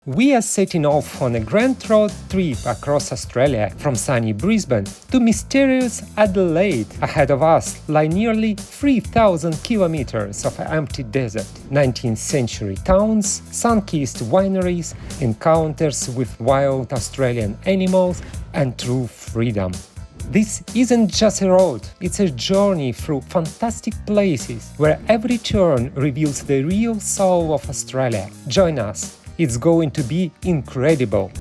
We are setting off on a grand road trip across Australia from sunny Brisbane to mysterious Adelaide. Ahead of us lie nearly 3,000 kilometers of empty desert, 19th century towns, sun-kissed wineries, encounters with wild Australian animals, and true freedom. This isn't just a road, it's a journey through fantastic places where every turn reveals the real soul of Australia. Join us. It's going to be incredible.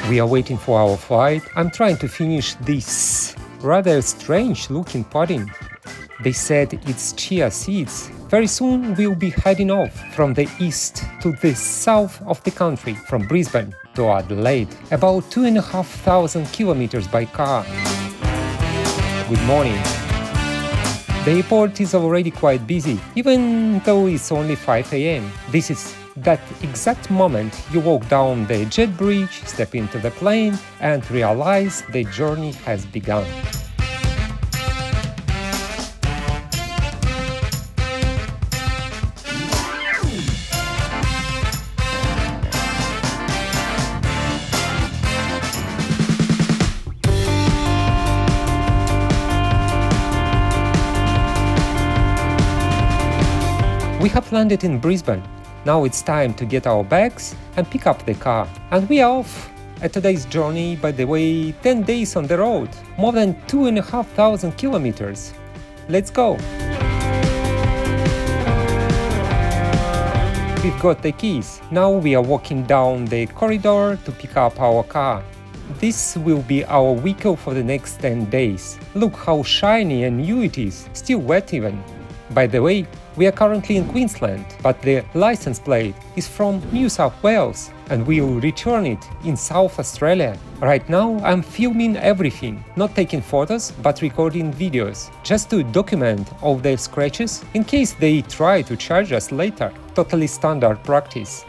We are waiting for our flight. I'm trying to finish this rather strange looking pudding. They said it's chia seeds. Very soon we'll be heading off from the east to the south of the country, from Brisbane to Adelaide, about 2,500 kilometers by car. Good morning. The airport is already quite busy, even though it's only 5 a.m. This is that exact moment you walk down the jet bridge, step into the plane, and realize the journey has begun. We have landed in Brisbane. Now it's time to get our bags and pick up the car. And we are off. Today's journey, by the way, 10 days on the road, more than 2,500 kilometers. Let's go! We've got the keys. Now we are walking down the corridor to pick up our car. This will be our vehicle for the next 10 days. Look how shiny and new it is, still wet even. By the way, we are currently in Queensland, but the license plate is from New South Wales and we'll return it in South Australia. Right now I'm filming everything, not taking photos but recording videos, just to document all the scratches in case they try to charge us later. Totally standard practice.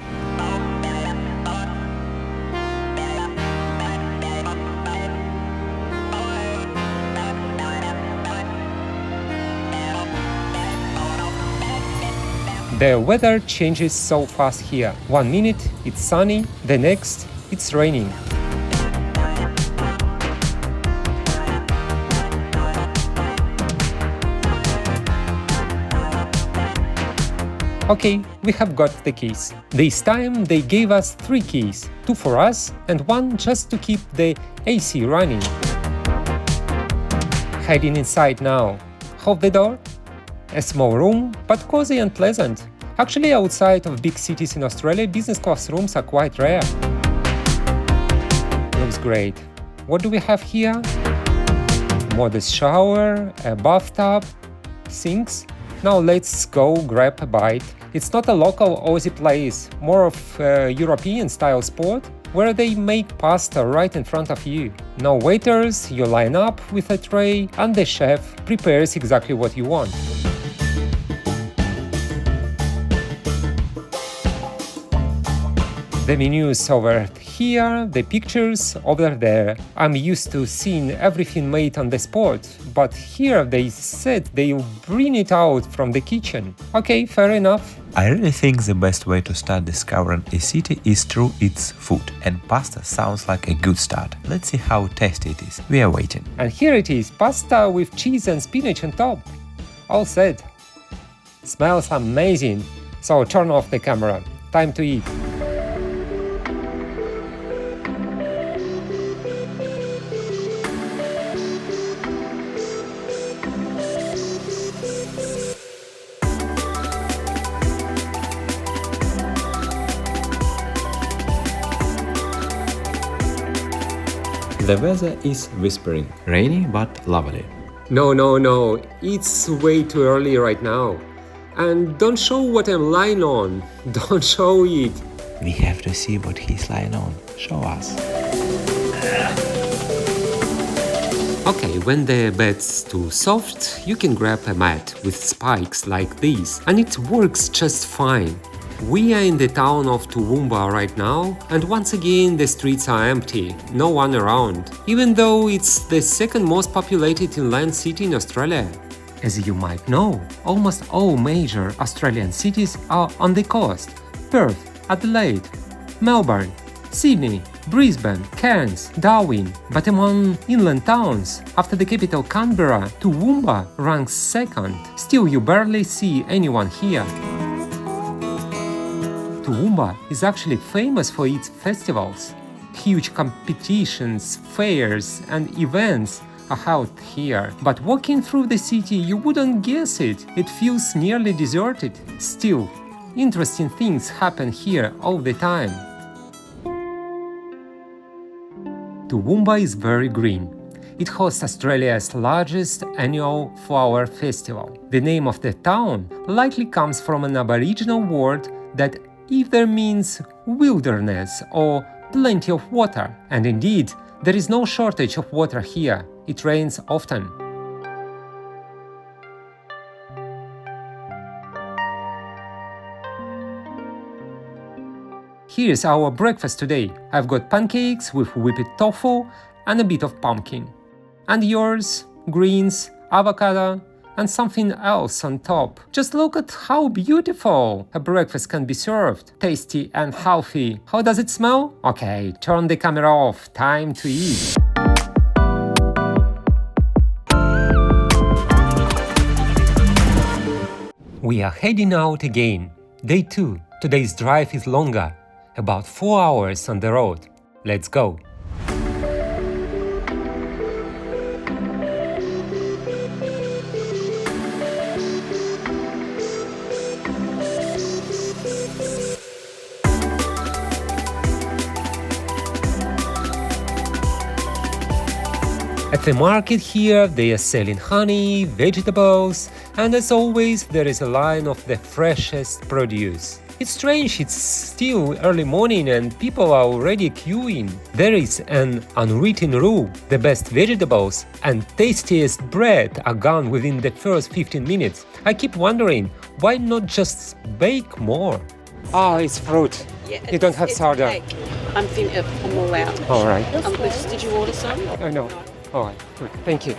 The weather changes so fast here. 1 minute it's sunny, the next it's raining. Okay, we have got the keys. This time they gave us 3 keys, 2 for us and 1 just to keep the AC running. Heading inside now. Hold the door. A small room, but cozy and pleasant. Actually, outside of big cities in Australia, business class rooms are quite rare. Looks great. What do we have here? Modest shower, a bathtub, sinks. Now let's go grab a bite. It's not a local Aussie place, more of a European-style spot where they make pasta right in front of you. No waiters, you line up with a tray and the chef prepares exactly what you want. The menus over here, the pictures over there. I'm used to seeing everything made on the spot, but here they said they'll bring it out from the kitchen. Okay, fair enough. I really think the best way to start discovering a city is through its food, and pasta sounds like a good start. Let's see how tasty it is. We are waiting. And here it is, pasta with cheese and spinach on top. All set. Smells amazing. So turn off the camera. Time to eat. The weather is whispering, rainy but lovely. No, it's way too early right now. And don't show what I'm lying on. Don't show it. We have to see what he's lying on. Show us. Okay, when the bed's too soft, you can grab a mat with spikes like this, and it works just fine. We are in the town of Toowoomba right now, and once again the streets are empty, no one around, even though it's the second most populated inland city in Australia. As you might know, almost all major Australian cities are on the coast: Perth, Adelaide, Melbourne, Sydney, Brisbane, Cairns, Darwin. But among inland towns, after the capital Canberra, Toowoomba ranks second. Still, you barely see anyone here. Toowoomba is actually famous for its festivals. Huge competitions, fairs, and events are held here. But walking through the city, you wouldn't guess it. It feels nearly deserted. Still, interesting things happen here all the time. Toowoomba is very green. It hosts Australia's largest annual flower festival. The name of the town likely comes from an Aboriginal word that either means wilderness or plenty of water. And indeed, there is no shortage of water here. It rains often. Here's our breakfast today. I've got pancakes with whipped tofu and a bit of pumpkin. And yours? Greens, avocado, and something else on top. Just look at how beautiful a breakfast can be served. Tasty and healthy. How does it smell? Okay, turn the camera off. Time to eat. We are heading out again. Day 2. Today's drive is longer. About 4 hours on the road. Let's go. At the market here, they are selling honey, vegetables, and as always, there is a line of the freshest produce. It's strange, it's still early morning and people are already queuing. There is an unwritten rule: the best vegetables and tastiest bread are gone within the first 15 minutes. I keep wondering, why not just bake more? Ah, it's fruit. Yeah, You don't have soda. cake. I'm all out. All right. Did you order some? Oh, no. All right, good. Thank you.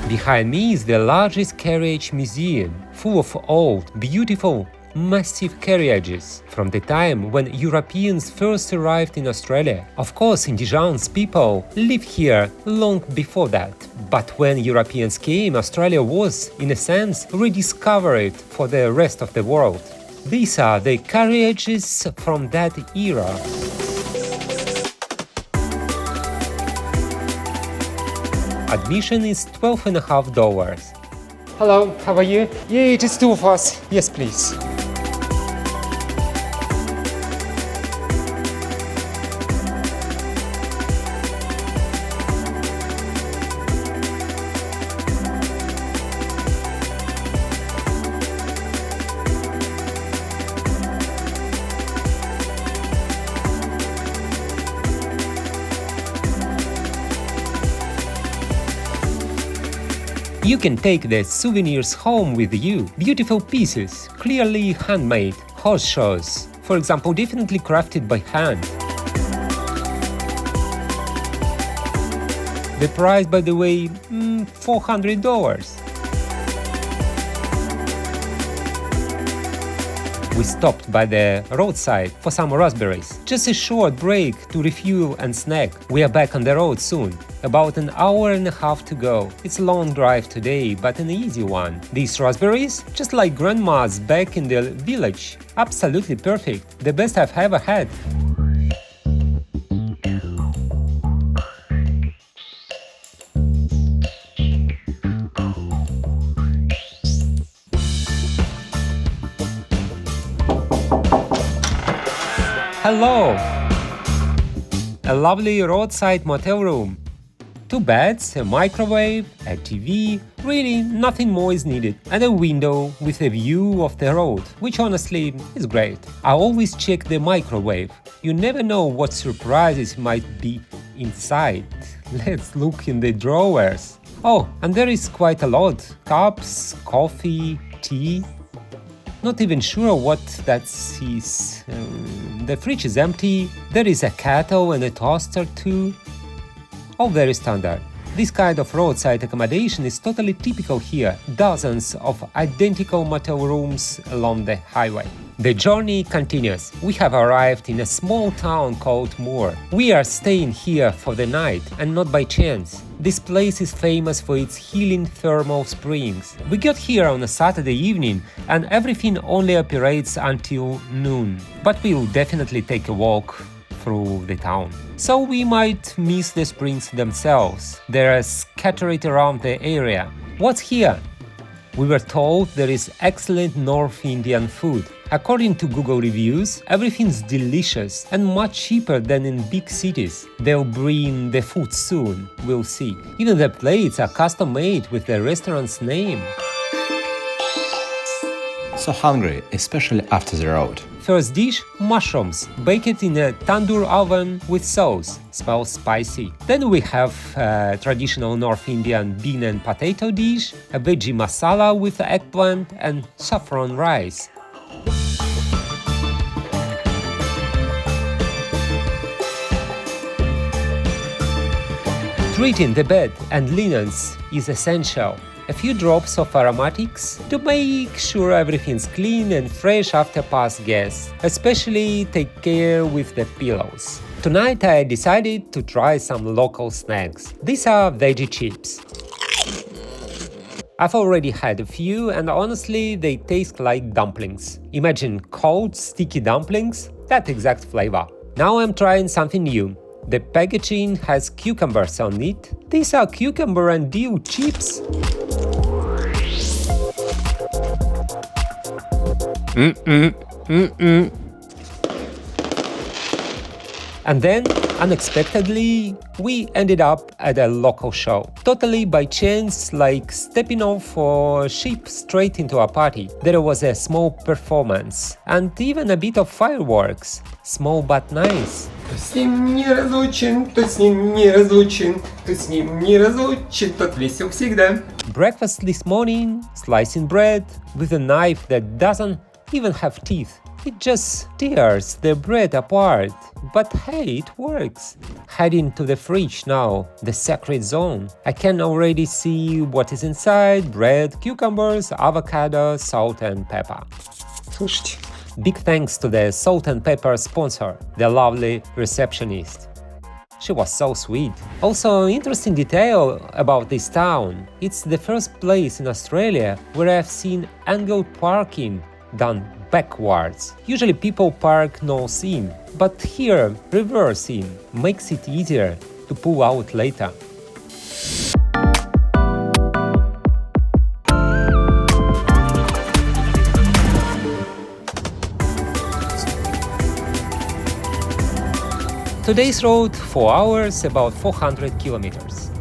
Behind me is the largest carriage museum, full of old, beautiful, massive carriages from the time when Europeans first arrived in Australia. Of course, indigenous people lived here long before that. But when Europeans came, Australia was, in a sense, rediscovered for the rest of the world. These are the carriages from that era. Admission is $12.50. Hello, how are you? Yeah, it is two of us. Yes, please. You can take the souvenirs home with you. Beautiful pieces, clearly handmade, horse shoes, for example, definitely crafted by hand. The price, by the way, $400. We stopped by the roadside for some raspberries. Just a short break to refuel and snack. We are back on the road soon. About an hour and a half to go. It's a long drive today, but an easy one. These raspberries, just like grandma's back in the village. Absolutely perfect. The best I've ever had. Hello! A lovely roadside motel room. 2 beds, a microwave, a TV, really nothing more is needed, and a window with a view of the road, which honestly is great. I always check the microwave. You never know what surprises might be inside. Let's look in the drawers. Oh, and there is quite a lot. Cups, coffee, tea. Not even sure what that is. The fridge is empty. There is a kettle and a toaster too. All very standard. This kind of roadside accommodation is totally typical here. Dozens of identical motel rooms along the highway. The journey continues. We have arrived in a small town called Moore. We are staying here for the night and not by chance. This place is famous for its healing thermal springs. We got here on a Saturday evening and everything only operates until noon. But we'll definitely take a walk through the town. So we might miss the springs themselves. They are scattered around the area. What's here? We were told there is excellent North Indian food. According to Google reviews, everything's delicious and much cheaper than in big cities. They'll bring the food soon, we'll see. Even the plates are custom made with the restaurant's name. So hungry, especially after the road. First dish, mushrooms, baked in a tandoor oven with sauce. Smells spicy. Then we have a traditional North Indian bean and potato dish, a veggie masala with eggplant and saffron rice. Treating the bed and linens is essential. A few drops of aromatics to make sure everything's clean and fresh after past guests. Especially take care with the pillows. Tonight I decided to try some local snacks. These are veggie chips. I've already had a few and honestly they taste like dumplings. Imagine cold, sticky dumplings? That exact flavor. Now I'm trying something new. The packaging has cucumbers on it. These are cucumber and dill chips. And then, unexpectedly, we ended up at a local show. Totally by chance, like stepping off a ship straight into a party. There was a small performance, and even a bit of fireworks. Small but nice. Кто с ним не разлучен, кто с ним не разлучен, кто с ним не разлучен, тот весел всегда. Breakfast this morning, slicing bread with a knife that doesn't even have teeth. It just tears the bread apart. But hey, it works. Heading to the fridge now, the sacred zone. I can already see what is inside: bread, cucumbers, avocado, salt and pepper. Слушайте, Big thanks to the salt and pepper sponsor, the lovely receptionist. She was so sweet. Also, interesting detail about this town. It's the first place in Australia where I've seen angled parking done backwards. Usually people park nose in, but here reverse in makes it easier to pull out later. Today's road 4 hours, about 400 kilometers.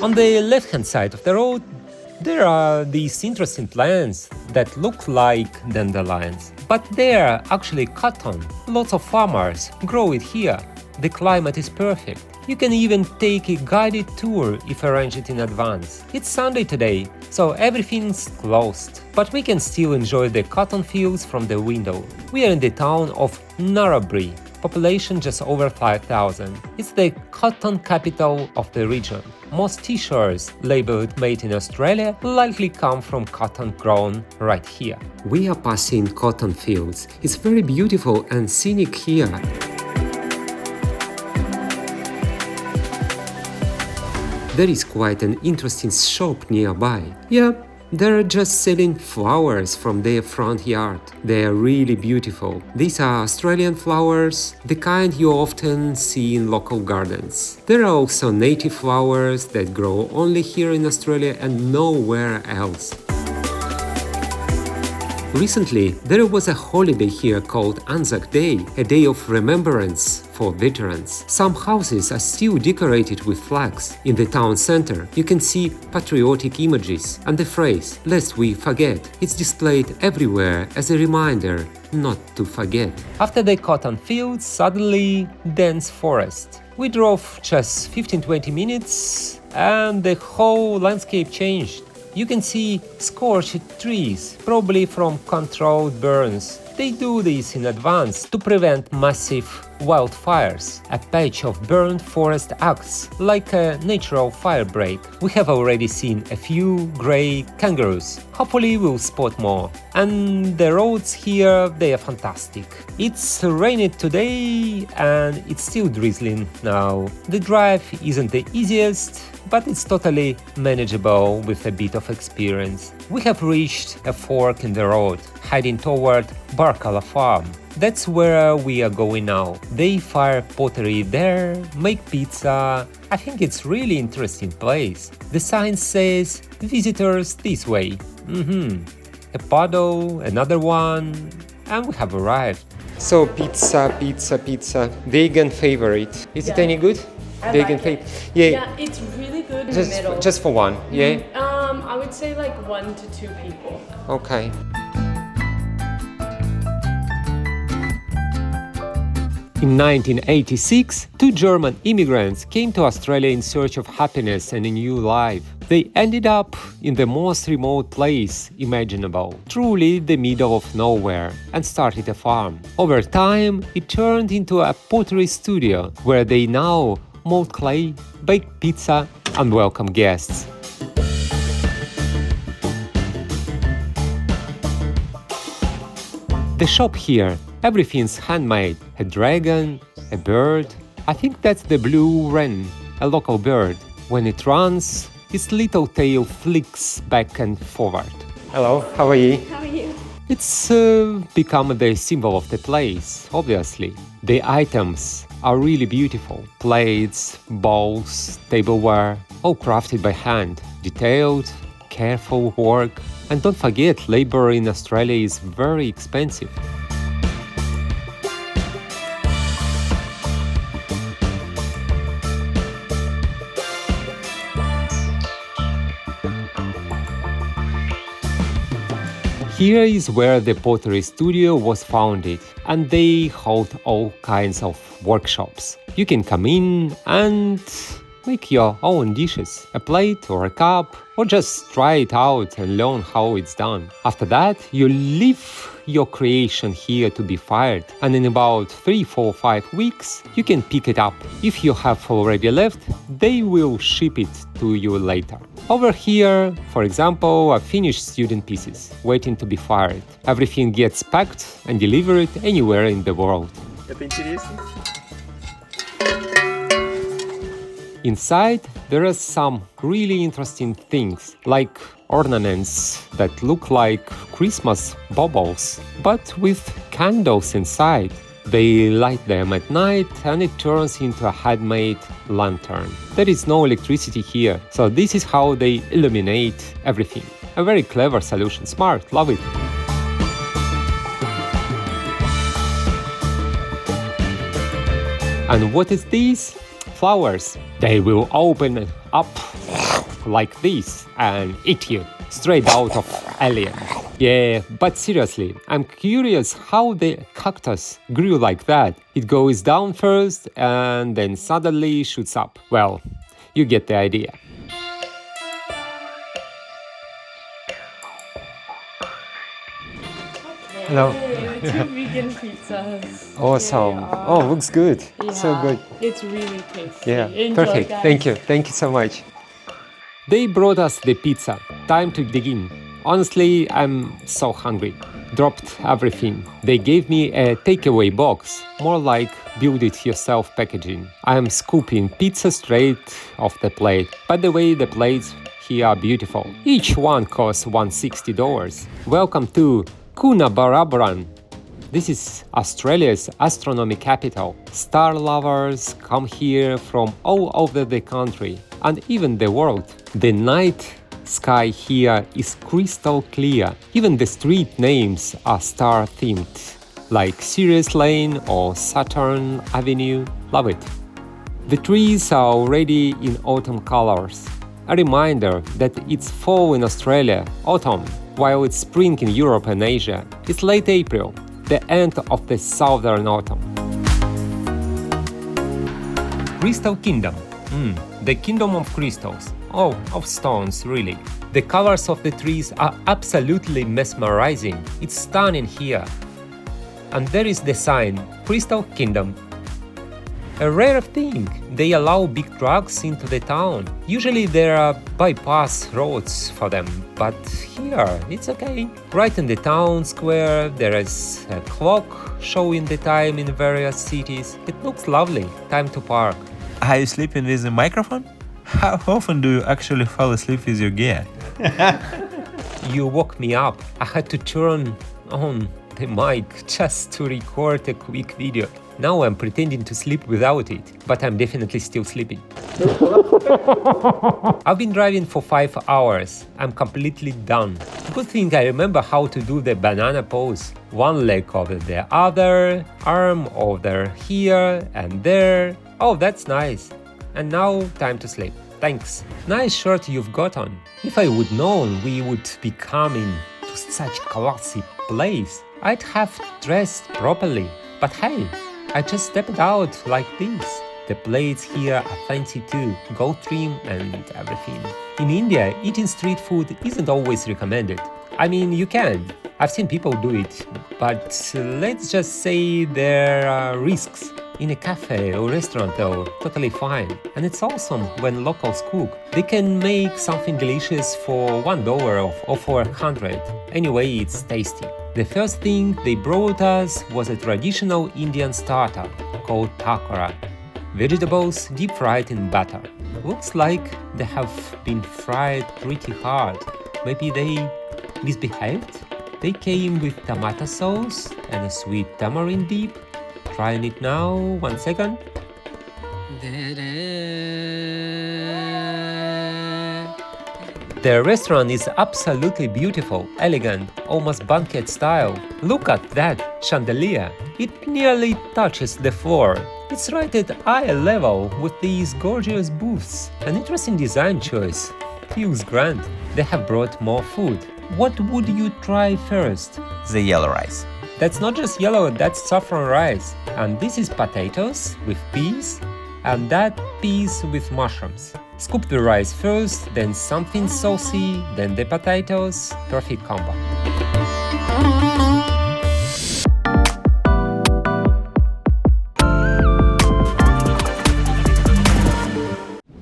On the left-hand side of the road, there are these interesting plants that look like dandelions. But they are actually cotton. Lots of farmers grow it here. The climate is perfect. You can even take a guided tour if arranged in advance. It's Sunday today, so everything's closed. But we can still enjoy the cotton fields from the window. We are in the town of Narrabri, population just over 5,000. It's the cotton capital of the region. Most t-shirts labeled made in Australia likely come from cotton grown right here. We are passing cotton fields. It's very beautiful and scenic here. There is quite an interesting shop nearby. Yeah, they're just selling flowers from their front yard. They are really beautiful. These are Australian flowers, the kind you often see in local gardens. There are also native flowers that grow only here in Australia and nowhere else. Recently, there was a holiday here called Anzac Day, a day of remembrance for veterans. Some houses are still decorated with flags. In the town center, you can see patriotic images, and the phrase, "Lest we forget," is displayed everywhere as a reminder not to forget. After the cotton fields, suddenly dense forest. We drove just 15-20 minutes and the whole landscape changed. You can see scorched trees, probably from controlled burns. They do this in advance to prevent massive wildfires. A patch of burned forest acts like a natural fire break. We have already seen a few grey kangaroos. Hopefully we'll spot more. And the roads here, they are fantastic. It's rained today and it's still drizzling now. The drive isn't the easiest, but it's totally manageable with a bit of experience. We have reached a fork in the road, heading toward Barkala Farm. That's where we are going now. They fire pottery there, make pizza. I think it's really interesting place. The sign says visitors this way. A puddle, another one, and we have arrived. So pizza. Vegan favorite. Is it any good? Vegan favorite. Yeah, it's really good in the middle. Just for one, yeah? I would say like 1 to 2 people. Okay. In 1986, 2 German immigrants came to Australia in search of happiness and a new life. They ended up in the most remote place imaginable, truly the middle of nowhere, and started a farm. Over time, it turned into a pottery studio where they now mold clay, bake pizza, and welcome guests. The shop here, everything's handmade. A dragon, a bird. I think that's the blue wren, a local bird. When it runs, its little tail flicks back and forward. Hello, how are you? How are you? It's become the symbol of the place, obviously. The items are really beautiful. Plates, bowls, tableware, all crafted by hand. Detailed, careful work. And don't forget, labor in Australia is very expensive. Here is where the pottery studio was founded, and they hold all kinds of workshops. You can come in and make your own dishes, a plate or a cup, or just try it out and learn how it's done. After that, you leave your creation here to be fired, and in about 3, 4, 5 weeks, you can pick it up. If you have already left, they will ship it to you later. Over here, for example, are finished student pieces, waiting to be fired. Everything gets packed and delivered anywhere in the world. Inside, there are some really interesting things, like ornaments that look like Christmas baubles, but with candles inside. They light them at night and it turns into a handmade lantern. There is no electricity here, so this is how they illuminate everything. A very clever solution, smart, love it. And what is this? Flowers. They will open up like this and eat you, straight out of Alien. Yeah, but seriously, I'm curious how the cactus grew like that. It goes down first and then suddenly shoots up. Well, you get the idea. Hello. 2 vegan pizzas. Awesome. Yeah. Oh, looks good. Yeah, So good. It's really tasty. Yeah, Enjoy, perfect. guys. Thank you. Thank you so much. They brought us the pizza. Time to dig in. Honestly, I'm so hungry. Dropped everything. They gave me a takeaway box, more like build-it-yourself packaging. I am scooping pizza straight off the plate. By the way, the plates here are beautiful. Each one costs $160. Welcome to Coonabarabran. This is Australia's astronomy capital. Star lovers come here from all over the country and even the world. The night Sky here is crystal clear. Even the street names are star-themed, like Sirius Lane or Saturn Avenue. Love it. The trees are already in autumn colors. A reminder that it's fall in Australia, autumn, while it's spring in Europe and Asia. It's late April, the end of the southern autumn. Crystal Kingdom. The kingdom of crystals. Oh, of stones, really. The colors of the trees are absolutely mesmerizing. It's stunning here. And there is the sign, Crystal Kingdom. A rare thing, they allow big trucks into the town. Usually there are bypass roads for them, but here it's okay. Right in the town square there is a clock showing the time in various cities. It looks lovely. Time to park. Are you sleeping with the microphone? How often do you actually fall asleep with your gear? You woke me up. I had to turn on the mic just to record a quick video. Now I'm pretending to sleep without it, but I'm definitely still sleeping. I've been driving for 5 hours. I'm completely done. Good thing I remember how to do the banana pose. One leg over the other, arm over here and there. Oh, that's nice. And now time to sleep. Thanks. Nice shirt you've got on. If I would known we would be coming to such classy place, I'd have dressed properly. But hey, I just stepped out like this. The plates here are fancy too, gold trim and everything. In India, eating street food isn't always recommended. I mean, you can. I've seen people do it, but let's just say there are risks. In a cafe or restaurant though, totally fine. And it's awesome when locals cook. They can make something delicious for $1 or for 100. Anyway, it's tasty. The first thing they brought us was a traditional Indian starter called pakora. Vegetables deep fried in butter. Looks like they have been fried pretty hard. Maybe they misbehaved? They came with tomato sauce and a sweet tamarind dip. Trying it now, 1 second. The restaurant is absolutely beautiful, elegant, almost banquet style. Look at that chandelier. It nearly touches the floor. It's right at eye level with these gorgeous booths. An interesting design choice. Feels grand. They have brought more food. What would you try first? The yellow rice. That's not just yellow, that's saffron rice. And this is potatoes with peas, and that peas with mushrooms. Scoop the rice first, then something saucy, then the potatoes. Perfect combo.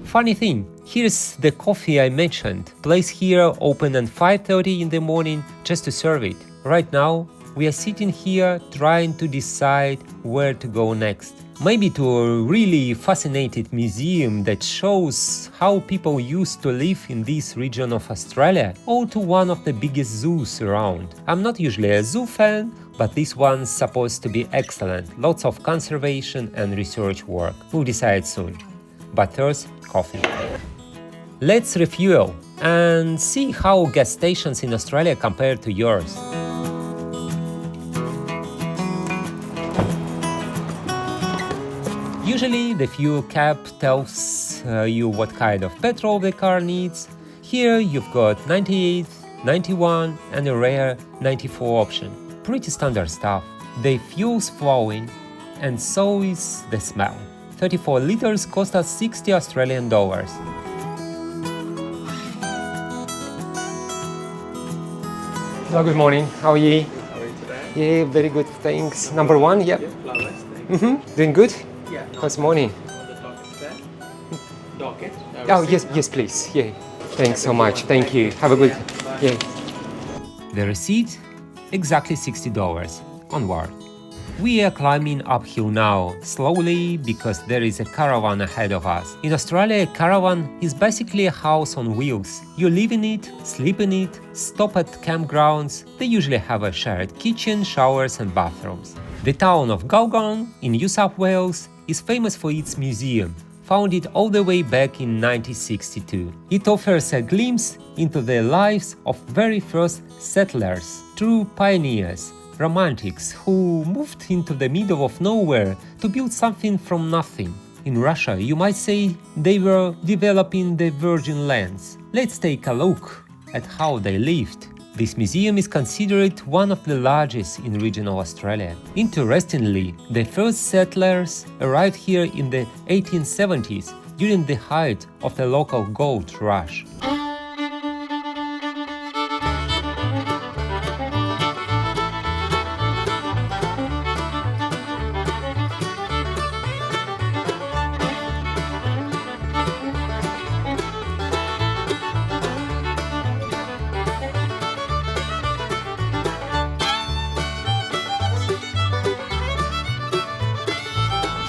Funny thing, here's the coffee I mentioned. Place here open at 5:30 in the morning just to serve it. Right now, we are sitting here trying to decide where to go next. Maybe to a really fascinating museum that shows how people used to live in this region of Australia, or to one of the biggest zoos around. I'm not usually a zoo fan, but this one's supposed to be excellent. Lots of conservation and research work. We'll decide soon. But first, coffee. Let's refuel and see how gas stations in Australia compare to yours. Usually the fuel cap tells you what kind of petrol the car needs. Here you've got 98, 91 and a rare 94 option. Pretty standard stuff. The fuel's flowing and so is the smell. 34 liters cost us 60 Australian dollars. Hello, good morning. How are you? How are you today? Yeah, very good. Thanks. Number one, yep. Flowers, thanks. Doing good? Yeah. How's morning? On the docket there. Docket. Oh, yes, please. Yeah. Thanks so much. Thank you. Have a good. Yeah. The receipt? Exactly $60. Onward. We are climbing uphill now, slowly, because there is a caravan ahead of us. In Australia, a caravan is basically a house on wheels. You live in it, sleep in it, stop at campgrounds. They usually have a shared kitchen, showers and bathrooms. The town of Gulgong in New South Wales is famous for its museum. founded all the way back in 1962. It offers a glimpse into the lives of very first settlers, true pioneers, romantics who moved into the middle of nowhere to build something from nothing. In Russia, you might say they were developing the virgin lands. Let's take a look at how they lived. This museum is considered one of the largest in regional Australia. Interestingly, the first settlers arrived here in the 1870s during the height of the local gold rush.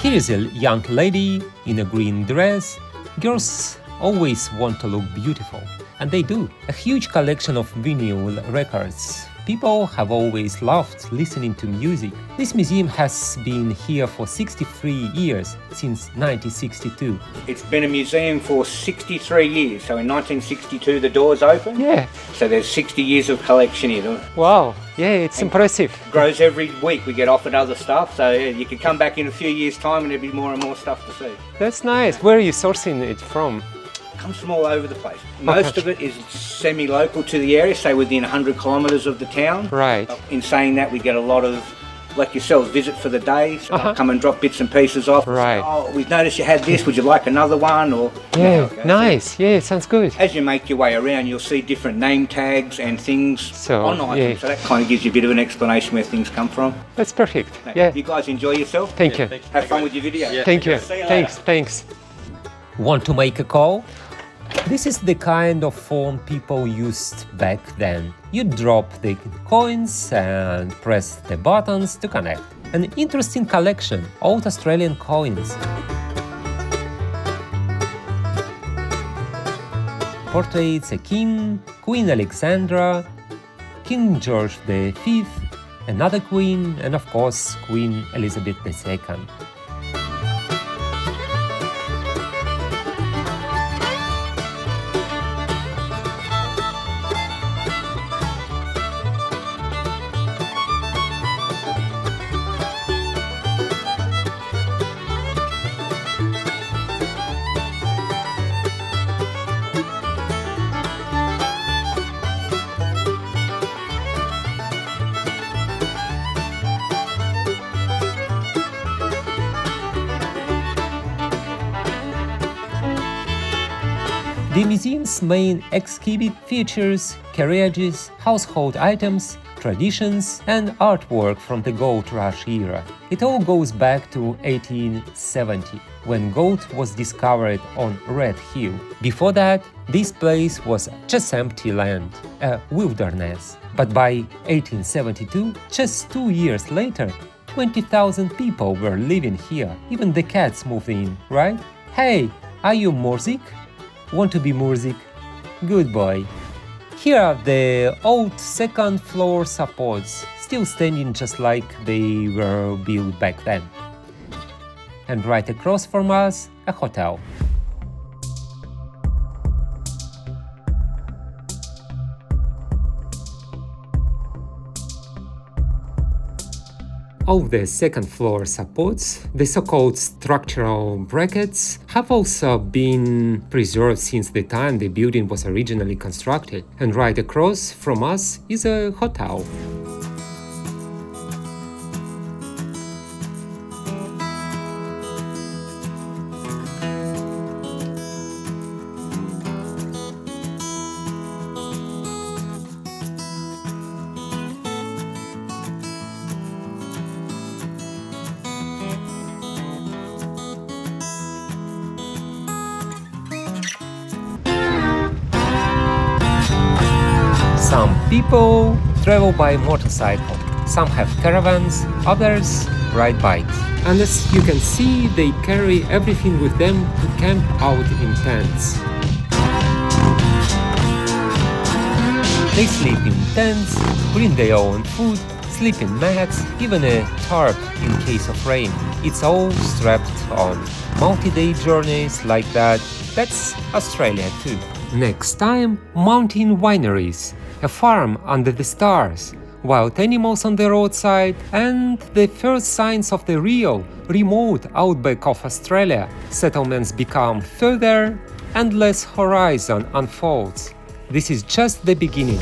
Here is a young lady in a green dress. Girls always want to look beautiful, and they do. A huge collection of vinyl records. People have always loved listening to music. This museum has been here for 63 years, since 1962. It's been a museum for 63 years, so in 1962 the doors opened. Yeah, So there's 60 years of collection here. wow, yeah, it's impressive. Grows every week, we get offered other stuff, so yeah, you could come back in a few years' time and there'll be more and more stuff to see. That's nice. Where are you sourcing it from? Comes from all over the place. Most of it is semi-local to the area, say within 100 kilometres of the town. Right. In saying that, we get a lot of, like yourselves, visit for the day, so come and drop bits and pieces off. Right. Oh, we've noticed you had this, would you like another one? Or Yeah, okay. nice. Yeah, sounds good. As you make your way around, you'll see different name tags and things So, on items, yeah. so that kind of gives you a bit of an explanation where things come from. That's perfect. Yeah, You guys enjoy yourself? thank you. Have fun with your video. Thank you. See you Thanks. Want to make a call? This is the kind of phone people used back then. You drop the coins and press the buttons to connect. An interesting collection, old Australian coins. Portraits: a king, Queen Alexandra, King George V, another queen, and of course Queen Elizabeth II. The museum's main exhibit features carriages, household items, traditions, and artwork from the gold rush era. It all goes back to 1870, when gold was discovered on Red Hill. Before that, this place was just empty land, a wilderness. But by 1872, just 2 years later, 20,000 people were living here. Even the cats moved in, right? Hey, are you Murzik? Want to be Murzik? Good boy. Here are the old second floor supports, still standing just like they were built back then. And right across from us, a hotel. All the second floor supports, the so-called structural brackets, have also been preserved since the time the building was originally constructed. And right across from us is a hotel. Some people travel by motorcycle, some have caravans, others ride bikes. And as you can see, they carry everything with them to camp out in tents. They sleep in tents, bring their own food, sleeping mats, even a tarp in case of rain. It's all strapped on. Multi-day journeys like that, that's Australia too. Next time, mountain wineries, a farm under the stars, wild animals on the roadside, and the first signs of the real, remote outback of Australia. Settlements become further, endless horizon unfolds. This is just the beginning.